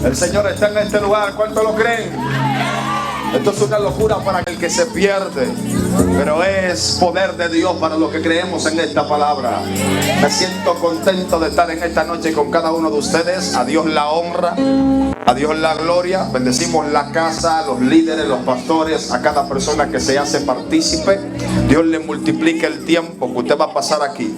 El Señor está en este lugar. ¿Cuántos lo creen? Esto es una locura para el que se pierde, pero es poder de Dios para los que creemos en esta palabra. Me siento contento de estar en esta noche con cada uno de ustedes. A Dios la honra, a Dios la gloria. Bendecimos la casa, los líderes, los pastores, a cada persona que se hace partícipe. Dios le multiplique el tiempo que usted va a pasar aquí.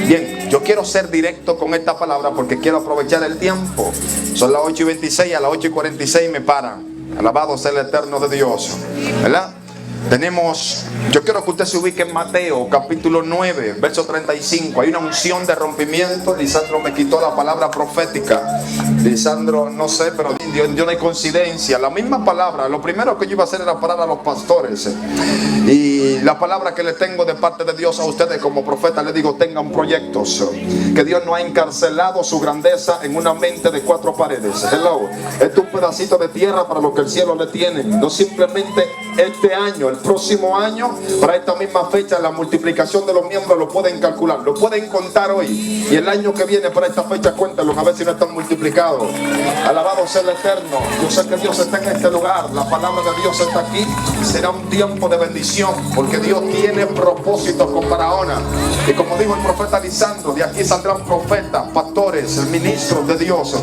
Bien, yo quiero ser directo con esta palabra porque quiero aprovechar el tiempo. Son las 8:26, a las 8:46 me paran. Alabado sea el eterno de Dios, ¿verdad? Yo quiero que usted se ubique en Mateo capítulo 9, verso 35. Hay una unción de rompimiento. Lisandro me quitó la palabra profética. Lisandro, no sé, pero dio una coincidencia. La misma palabra, lo primero que yo iba a hacer era parar a los pastores. Y la palabra que le tengo de parte de Dios a ustedes como profeta, le digo, tengan proyectos. Que Dios no ha encarcelado su grandeza en una mente de 4 paredes. Hello. Esto es un pedacito de tierra para lo que el cielo le tiene. No simplemente este año, el próximo año, para esta misma fecha, la multiplicación de los miembros lo pueden calcular, lo pueden contar hoy. Y el año que viene, para esta fecha, cuéntalos a ver si no están multiplicados. Alabado sea el eterno. Yo sé que Dios está en este lugar. La palabra de Dios está aquí. Será un tiempo de bendición, porque Dios tiene propósitos con Barahona. Y como dijo el profeta Lisandro, de aquí saldrán profetas, pastores, ministros de Dios.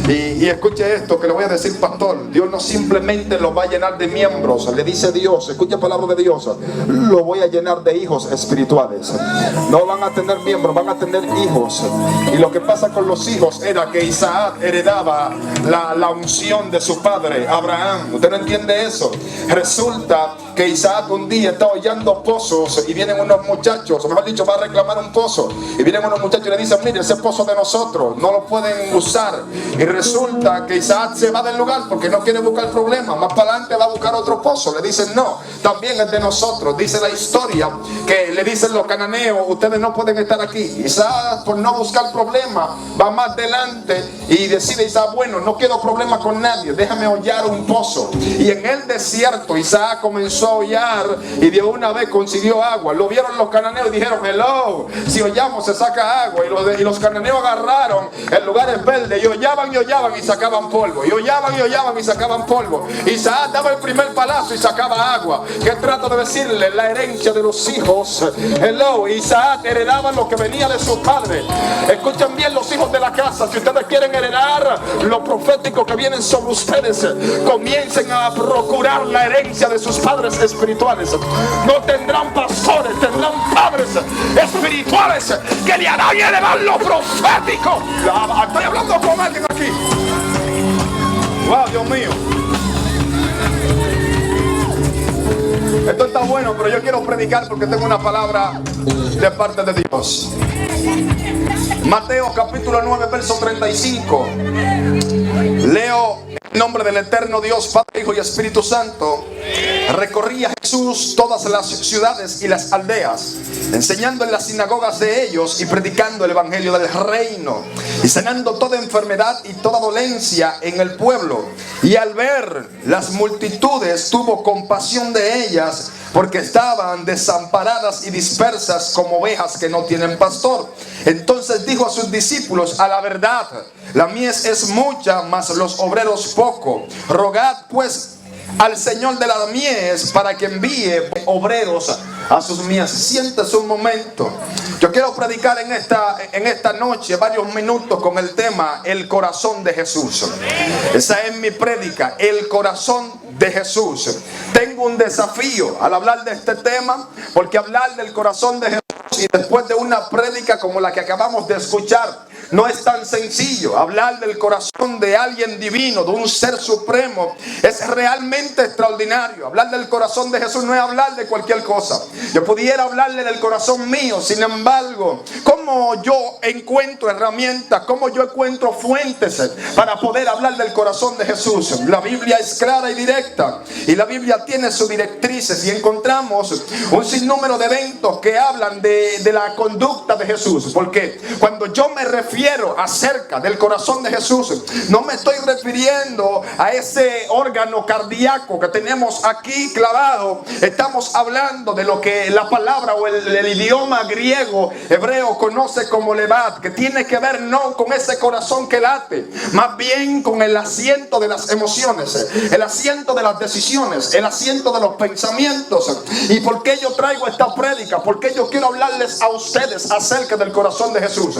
Y escuche esto que le voy a decir, pastor. Dios no simplemente lo va a llenar de miembros. Le dice Dios, escuche palabra de Dios, lo voy a llenar de hijos espirituales. No van a tener miembros, van a tener hijos. Y lo que pasa con los hijos era que Isaac heredaba la unción de su padre Abraham. ¿Usted no entiende eso? Resulta que Isaac un día está hollando pozos y vienen unos muchachos, o mejor dicho, va a reclamar un pozo. Y vienen unos muchachos y le dicen, mire, ese pozo de nosotros, no lo pueden usar. Y resulta que Isaac se va del lugar porque no quiere buscar problemas. Más para adelante va a buscar otro pozo. Le dicen, no, también es de nosotros. Dice la historia que le dicen los cananeos, ustedes no pueden estar aquí. Isaac, por no buscar problemas, va más adelante y decide Isaac, bueno, no quiero problemas con nadie, déjame hollar un pozo. Y en el desierto Isaac comenzó a hollar y de una vez consiguió agua. Lo vieron los cananeos y dijeron, hello, si hollamos se saca agua. Y los cananeos agarraron el lugar es verde y hollaban y sacaban polvo. Y hollaban y sacaban polvo. Isaac daba el primer palazo y sacaba agua. ¿Qué trato de decirle? La herencia de los hijos. Hello, Isaac heredaba lo que venía de sus padres. Escuchen bien los hijos de la casa. Si ustedes quieren heredar lo profético que vienen sobre ustedes, comiencen a procurar la herencia de sus padres espirituales. No tendrán pastores, tendrán padres espirituales que le harán elevar lo profético. Estoy hablando con alguien aquí. Wow, Dios mío. Esto está bueno, pero yo quiero predicar porque tengo una palabra de parte de Dios. Mateo capítulo 9, verso 35. Leo en nombre del eterno Dios, Padre, Hijo y Espíritu Santo. Recorría Jesús todas las ciudades y las aldeas, enseñando en las sinagogas de ellos y predicando el evangelio del reino, y sanando toda enfermedad y toda dolencia en el pueblo. Y al ver las multitudes tuvo compasión de ellas, porque estaban desamparadas y dispersas como ovejas que no tienen pastor. Entonces dijo a sus discípulos, a la verdad, la mies es mucha, mas los obreros poco. Rogad pues al Señor de la mies para que envíe obreros a sus mies. Siéntese un momento. Yo quiero predicar en esta noche varios minutos con el tema el corazón de Jesús. Esa es mi prédica, el corazón de Jesús. Tengo un desafío al hablar de este tema, porque hablar del corazón de Jesús y después de una prédica como la que acabamos de escuchar no es tan sencillo. Hablar del corazón de alguien divino, de un ser supremo, es realmente extraordinario. Hablar del corazón de Jesús no es hablar de cualquier cosa. Yo pudiera hablarle del corazón mío, sin embargo, ¿cómo yo encuentro herramientas? ¿Cómo yo encuentro fuentes para poder hablar del corazón de Jesús? La Biblia es clara y directa, y la Biblia tiene sus directrices, y encontramos un sinnúmero de eventos que hablan de la conducta de Jesús. Porque cuando yo me refiero refiero acerca del corazón de Jesús, no me estoy refiriendo a ese órgano cardíaco que tenemos aquí clavado. Estamos hablando de lo que la palabra o el idioma griego, hebreo, conoce como levat, que tiene que ver no con ese corazón que late, más bien con el asiento de las emociones, el asiento de las decisiones, el asiento de los pensamientos. ¿Y por qué yo traigo esta prédica? Porque yo quiero hablarles a ustedes acerca del corazón de Jesús.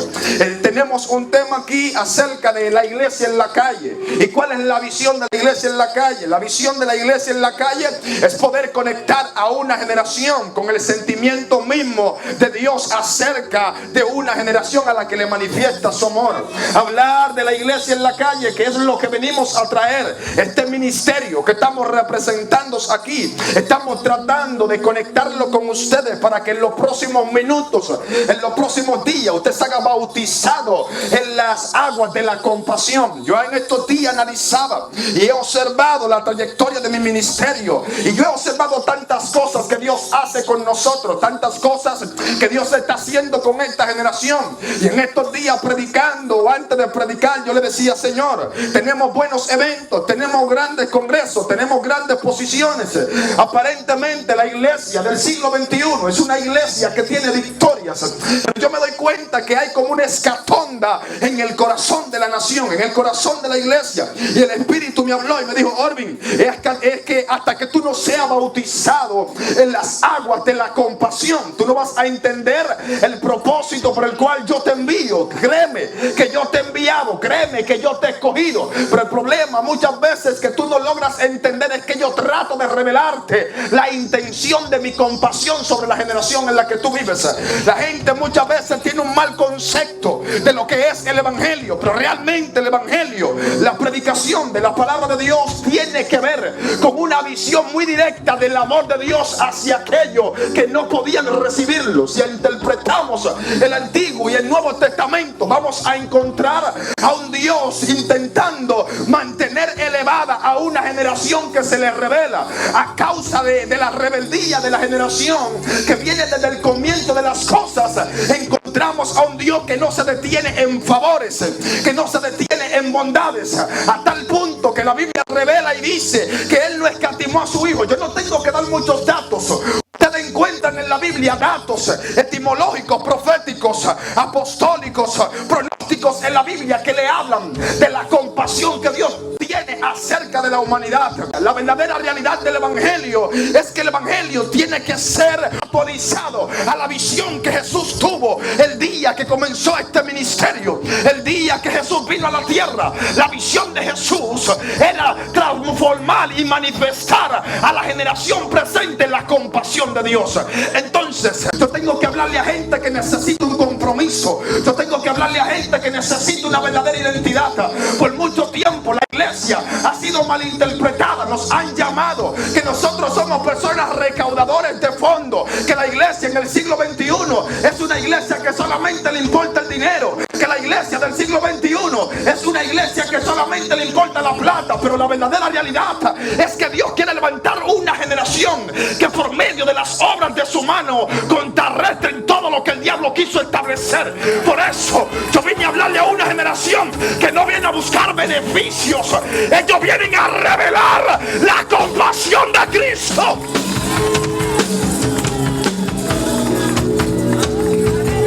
Tenemos un tema aquí acerca de la iglesia en la calle. ¿Y cuál es la visión de la iglesia en la calle? La visión de la iglesia en la calle es poder conectar a una generación con el sentimiento mismo de Dios acerca de una generación a la que le manifiesta su amor. Hablar de la iglesia en la calle, que es lo que venimos a traer, este ministerio que estamos representando aquí. Estamos tratando de conectarlo con ustedes para que en los próximos minutos, en los próximos días, usted se haga bautizado en las aguas de la compasión. Yo en estos días analizaba y he observado la trayectoria de mi ministerio, y yo he observado tantas cosas que Dios hace con nosotros, tantas cosas que Dios está haciendo con esta generación. Y en estos días predicando, o antes de predicar, yo le decía: Señor, tenemos buenos eventos, tenemos grandes congresos, tenemos grandes posiciones. Aparentemente la iglesia del siglo XXI es una iglesia que tiene victorias, pero yo me doy cuenta que hay como una escatonda en el corazón de la nación, en el corazón de la iglesia. Y el Espíritu me habló y me dijo: Orvin, es que hasta que tú no seas bautizado en las aguas de la compasión, tú no vas a entender el propósito por el cual yo te envío. Créeme que yo te he enviado, créeme que yo te he escogido, pero el problema muchas veces que tú no logras entender es que yo trato de revelarte la intención de mi compasión sobre la generación en la que tú vives. La gente muchas veces tiene un mal concepto de lo que es el evangelio, pero realmente el evangelio, la predicación de la palabra de Dios, tiene que ver con una visión muy directa del amor de Dios hacia aquellos que no podían recibirlo. Si interpretamos el Antiguo y el Nuevo Testamento, vamos a encontrar a un Dios intentando mantener elevada a una generación que se le revela a causa de la rebeldía de la generación que viene desde el comienzo de las cosas. Encontramos a un Dios que no se detiene en favores, que no se detiene en bondades, a tal punto que la Biblia revela y dice que Él no escatimó a su Hijo. Yo no tengo que dar muchos datos. Ustedes encuentran en la Biblia datos etimológicos, proféticos, apostólicos, pronósticos en la Biblia que le hablan de la compasión que Dios tiene acerca de la humanidad. La verdadera realidad del evangelio es que el evangelio tiene que ser actualizado a la visión que Jesús tuvo el día que comenzó este ministerio, el día que Jesús vino a la tierra. La visión de Jesús era transformar y manifestar a la generación presente la compasión de Dios. Entonces yo tengo que hablarle a gente que necesita un compromiso, yo tengo que hablarle a gente que necesita una verdadera identidad. Por mucho tiempo la iglesia ha sido malinterpretada, nos han llamado que nosotros somos personas recaudadores de fondos, que la iglesia en el siglo XXI es una iglesia que solamente le importa el dinero, que la iglesia del siglo XXI es una iglesia que solamente le importa la plata. Pero la verdadera realidad es que Dios quiere levantar una generación que por medio de las obras de su mano contrarresten todo lo que el diablo quiso establecer. Por eso yo vine a hablarle a una generación que no viene a buscar beneficios, ellos vienen a revelar la compasión de Cristo.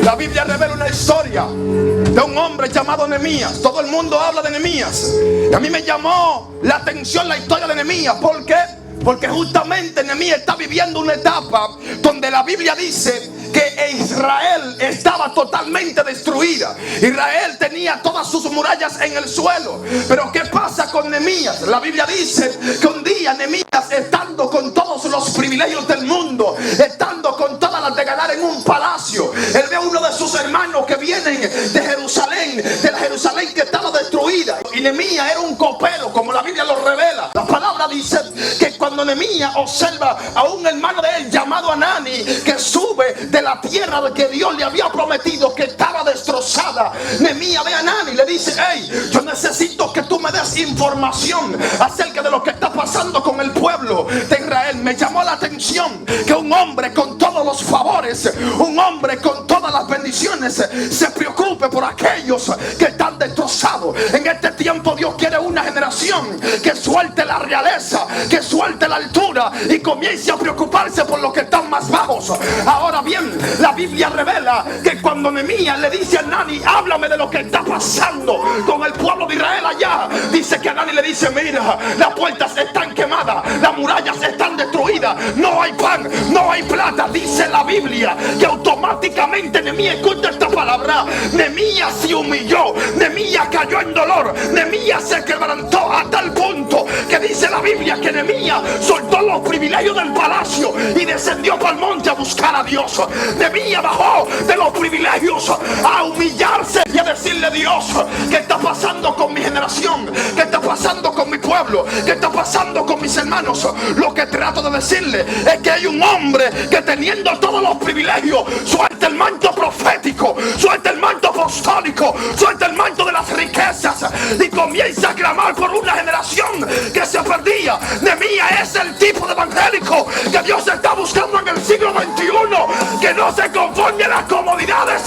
La Biblia revela una historia de un hombre llamado Nehemías. Todo el mundo habla de Nehemías, y a mí me llamó la atención la historia de Nehemías. ¿Por qué? Porque justamente Nehemías está viviendo una etapa donde la Biblia dice que Israel estaba totalmente destruida. Israel tenía todas sus murallas en el suelo. Pero ¿qué pasa con Nehemías? La Biblia dice que un día Nehemías, estando con todos los privilegios del mundo, estando con todas las de ganar en un palacio, él ve a uno de sus hermanos que vienen de Jerusalén, de la Jerusalén que estaba destruida. Y Nehemías era un copero, como la Biblia lo revela. La palabra dice que cuando Nehemías observa a un hermano de él llamado Anani, que sube de la tierra de que Dios le había prometido, que estaba destrozada, Nehemías ve a Anani y le dice: hey, yo necesito que tú me des tenías información acerca de lo que está pasando con el pueblo de Israel. Me llamó la atención que un hombre con todos los favores, un hombre con todas las bendiciones, se preocupe por aquellos que están destrozados. En este tiempo Dios quiere una generación que suelte la realeza, que suelte la altura y comience a preocuparse por los que están más bajos. Ahora bien, la Biblia revela que cuando Nehemías le dice a Hanani, háblame de lo que está pasando con el pueblo de Israel allá, dice que Hanani le dice, mira, las puertas están quemadas, las murallas están destruidas, no hay pan, no hay plata. Dice la Biblia que automáticamente Nehemías, escucha esta palabra, Nehemías se humilló, Nehemías cayó en dolor, Nehemías se quebrantó a tal punto que dice la Biblia que Nehemías soltó los privilegios del palacio y descendió para el monte a buscar a Dios. Nehemías bajó de los privilegios a humillarse y a decirle, Dios, ¿qué está pasando con mi generación? ¿Qué está pasando con mi pueblo? ¿Qué está pasando con mis hermanos? Lo que trato de decirle es que hay un hombre que teniendo todos los privilegios, suelta el manto profético, suelta el manto apostólico, suelta el manto de las riquezas y comienza a clamar por una generación que se perdía. Nehemías es el tipo de evangélico que Dios está buscando en el siglo XXI, que no se conforme a las comodidades.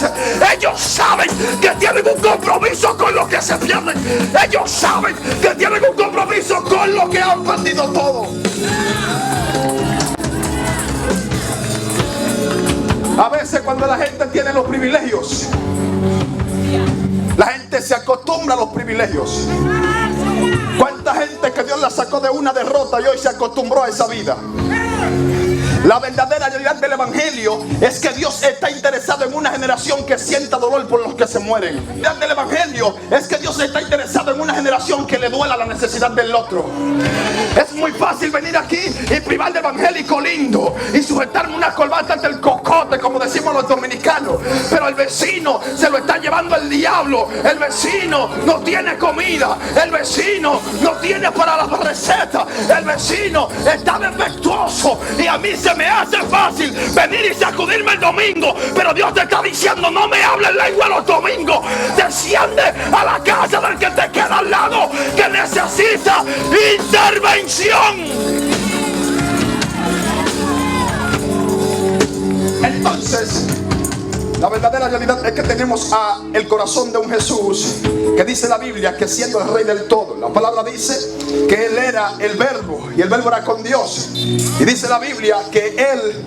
Ellos saben que tienen un compromiso con lo que se pierden. Ellos saben que tienen un compromiso con lo que han perdido todo. A veces cuando la gente tiene los privilegios, la gente se acostumbra a los privilegios. ¿Cuánta gente que Dios la sacó de una derrota y hoy se acostumbró a esa vida? La verdadera realidad del evangelio es que Dios está interesado en una generación que sienta dolor por los que se mueren. La realidad del evangelio es que Dios está interesado en una generación que le duela la necesidad del otro. Es muy fácil venir aquí y privar de evangélico lindo y sujetarme una corbata ante el cocote, como decimos los dominicanos, pero el vecino se lo está llevando el diablo. El vecino no tiene comida, el vecino no tiene para la receta, el vecino está defectuoso y a mí se me hace fácil venir y sacudirme el domingo, pero Dios te está diciendo, no me hables lengua los domingos. Desciende a la casa del que te queda al lado, que necesita intervención. Entonces, la verdadera realidad es que tenemos el corazón de un Jesús que dice la Biblia que siendo el rey del todo, la palabra dice que Él era el verbo y el verbo era con Dios. Y dice la Biblia que Él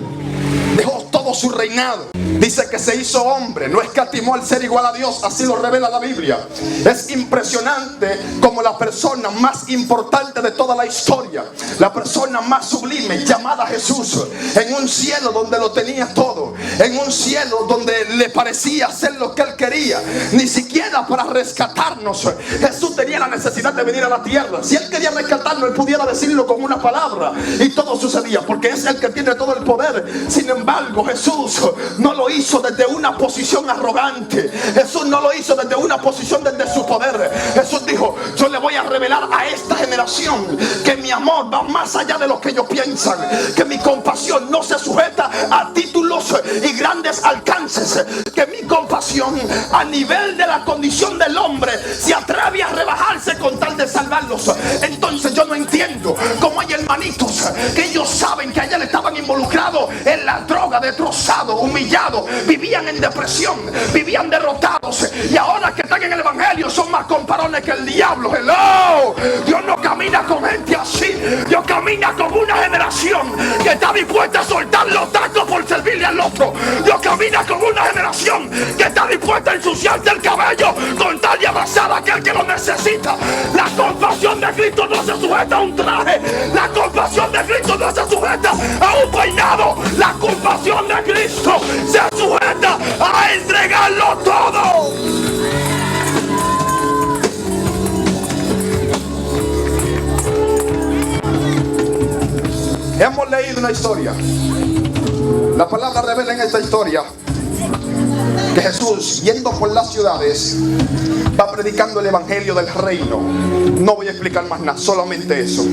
dejó todo su reinado. Dice que se hizo hombre, no escatimó el ser igual a Dios, así lo revela la Biblia. Es impresionante como la persona más importante de toda la historia, la persona más sublime, llamada Jesús, en un cielo donde lo tenía todo, en un cielo donde le parecía hacer lo que Él quería, ni siquiera para rescatarnos. Jesús tenía la necesidad de venir a la tierra. Si Él quería rescatarnos, Él pudiera decirlo con una palabra y todo sucedía, porque es el que tiene todo el poder. Sin embargo, Jesús no lo hizo desde una posición arrogante. Jesús no lo hizo desde una posición desde su poder. Jesús dijo, yo le voy a revelar a esta generación que mi amor va más allá de lo que ellos piensan, que mi compasión no se sujeta a títulos y grandes alcances, que mi compasión a nivel de la condición del hombre se atreve a rebajarse con tal de salvarlos. Entonces yo no entiendo cómo hay hermanitos que ellos saben que ayer estaban involucrados en la droga, destrozados, humillados, vivían en depresión, vivían derrotados, y ahora que están en el evangelio son más comparones que el diablo. Hello, Dios no camina con gente así. Dios camina con una generación que está dispuesta a soltar los tacos por servirle al otro. Dios camina con una generación que está dispuesta a ensuciarse el cabello con tal de abrazar a aquel que lo necesita. La compasión de Cristo no se sujeta a un traje, la compasión de Cristo no se sujeta a un peinado, la compasión de Cristo se sujeta a entregarlo todo. Hemos leído una historia. La palabra revela en esta historia que Jesús, yendo por las ciudades, va predicando el evangelio del reino. No voy a explicar más nada, solamente eso.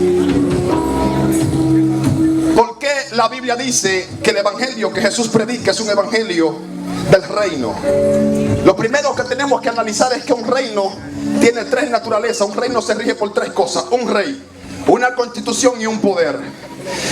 ¿Por qué la Biblia dice que el evangelio que Jesús predica es un evangelio del reino. Lo primero que tenemos que analizar es que un reino tiene tres naturalezas. Un reino se rige por tres cosas: un rey, una constitución y un poder.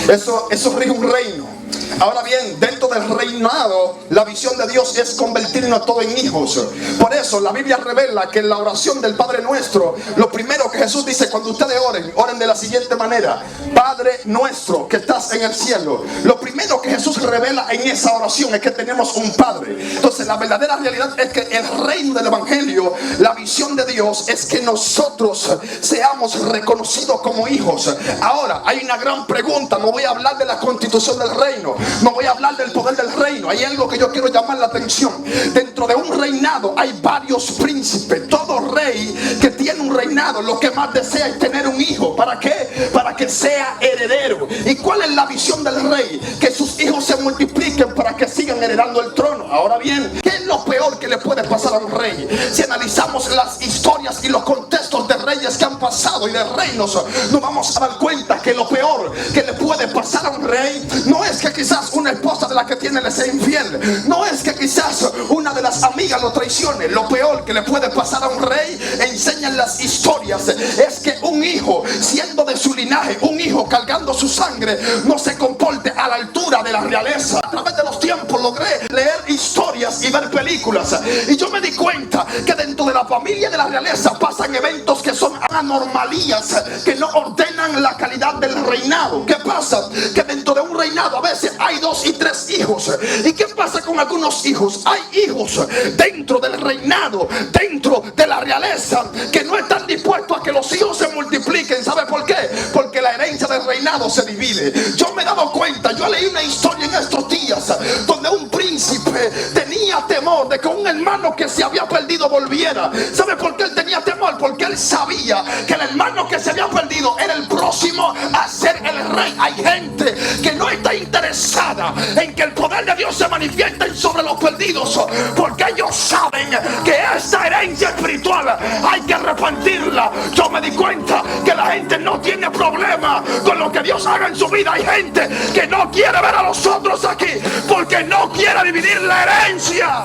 Eso rige un reino. Ahora bien, dentro del reinado, la visión de Dios es convertirnos todos en hijos. Por eso la Biblia revela que en la oración del Padre Nuestro, lo primero que Jesús dice cuando ustedes oren de la siguiente manera: Padre nuestro que estás en el cielo. Lo primero que Jesús revela en esa oración es que tenemos un Padre. Entonces la verdadera realidad es que el reino del Evangelio, la visión de Dios es que nosotros seamos reconocidos como hijos. Ahora hay una gran pregunta. No voy a hablar de la constitución del reino, no voy a hablar del poder del reino. Hay algo que yo quiero llamar la atención. Dentro de un reinado hay varios príncipes. Todo rey que tiene un reinado lo que más desea es tener un hijo. ¿Para qué? Para que sea heredero. ¿Y cuál es la visión del rey? Que sus hijos se multipliquen para que sigan heredando el trono. Ahora bien, ¿qué es lo peor que le puede pasar a un rey? Si analizamos las historias y los contextos de reyes que han pasado y de reinos, nos vamos a dar cuenta que lo peor que le puede pasar a un rey no es que quizás una esposa de la que tiene le sea infiel, no es que quizás una de las amigas lo traicione. Lo peor que le puede pasar a un rey, enseñan las historias, es que un hijo, siendo de su linaje, un hijo cargando su sangre, no se comporte a la altura de la realeza. A través de los tiempos logré leer historias y ver películas, y yo me di cuenta que dentro de la familia de la realeza pasan eventos que son anomalías, que no ordenan la calidad del reinado. ¿Qué pasa? Que dentro de un reinado a veces hay 2 y 3 hijos. ¿Y qué pasa con algunos hijos? Hay hijos dentro del reinado, dentro de la realeza, que no están dispuestos a que los hijos se multipliquen. ¿Sabe por qué? Porque la herencia del reinado se divide. Yo me he dado cuenta, yo leí una historia en estos días donde un príncipe tenía temor de que un hermano que se había perdido volviera. ¿Sabe por qué él tenía temor? Porque él sabía que el hermano que se había perdido era el próximo a ser el rey. Hay gente que no está interesada en que el poder de Dios se manifieste sobre los perdidos, porque ellos saben que esta herencia espiritual hay que repartirla. Yo me di cuenta que la gente no tiene problema con lo que Dios haga en su vida. Hay gente que no quiere ver a los otros aquí porque no quiere dividir la herencia.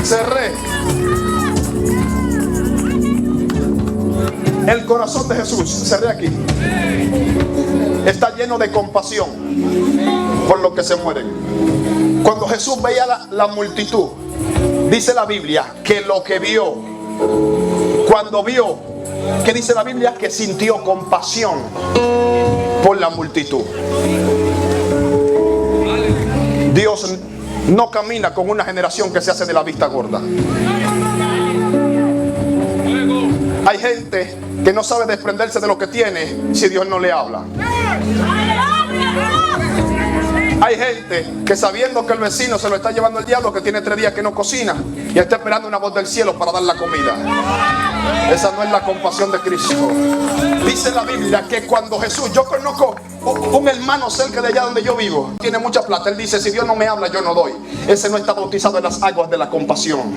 Cerré. El corazón de Jesús, cerré aquí, está lleno de compasión por los que se mueren. Cuando Jesús veía la multitud, dice la Biblia que lo que vio, cuando vio, ¿qué dice la Biblia? Que sintió compasión por la multitud. Dios no camina con una generación que se hace de la vista gorda. Hay gente que no sabe desprenderse de lo que tiene si Dios no le habla. Hay gente que, sabiendo que el vecino se lo está llevando el diablo, que tiene 3 días que no cocina y está esperando una voz del cielo para dar la comida. Esa no es la compasión de Cristo. Dice la Biblia que cuando Jesús, yo conozco un hermano cerca de allá donde yo vivo, tiene mucha plata. Él dice: si Dios no me habla, yo no doy. Ese no está bautizado en las aguas de la compasión.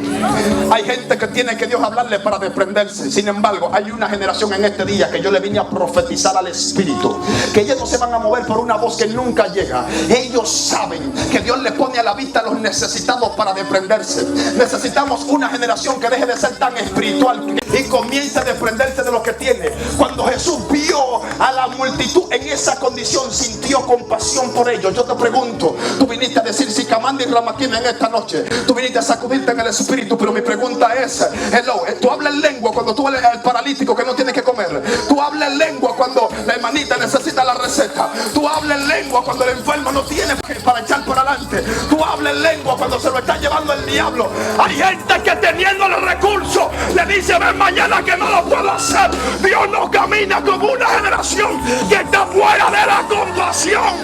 Hay gente que tiene que Dios hablarle para desprenderse. Sin embargo, hay una generación en este día que yo le vine a profetizar al Espíritu, que ellos no se van a mover por una voz que nunca llega. Ellos saben que Dios le pone a la vista a los necesitados para desprenderse. Necesitamos una generación que deje de ser tan espiritual y comience a desprenderse de lo que tiene. Cuando Jesús vio a la multitud en esa condición, sintió compasión por ellos. Yo te pregunto, tú viniste a decir si Camandi y Ramaquina en esta noche, tú viniste a sacudirte en el espíritu, pero mi pregunta es, hello, tú hablas en lengua cuando tú eres el paralítico que no tiene que comer. Tú hablas en lengua cuando la hermanita necesita la receta. Tú hablas en lengua cuando el enfermo no tiene para echar por adelante. Tú hablas en lengua cuando se lo está llevando el diablo. Hay gente que teniendo los recursos le dice: ven mañana que no lo puedo hacer. Dios no camina como una generación que está fuera de la compasión.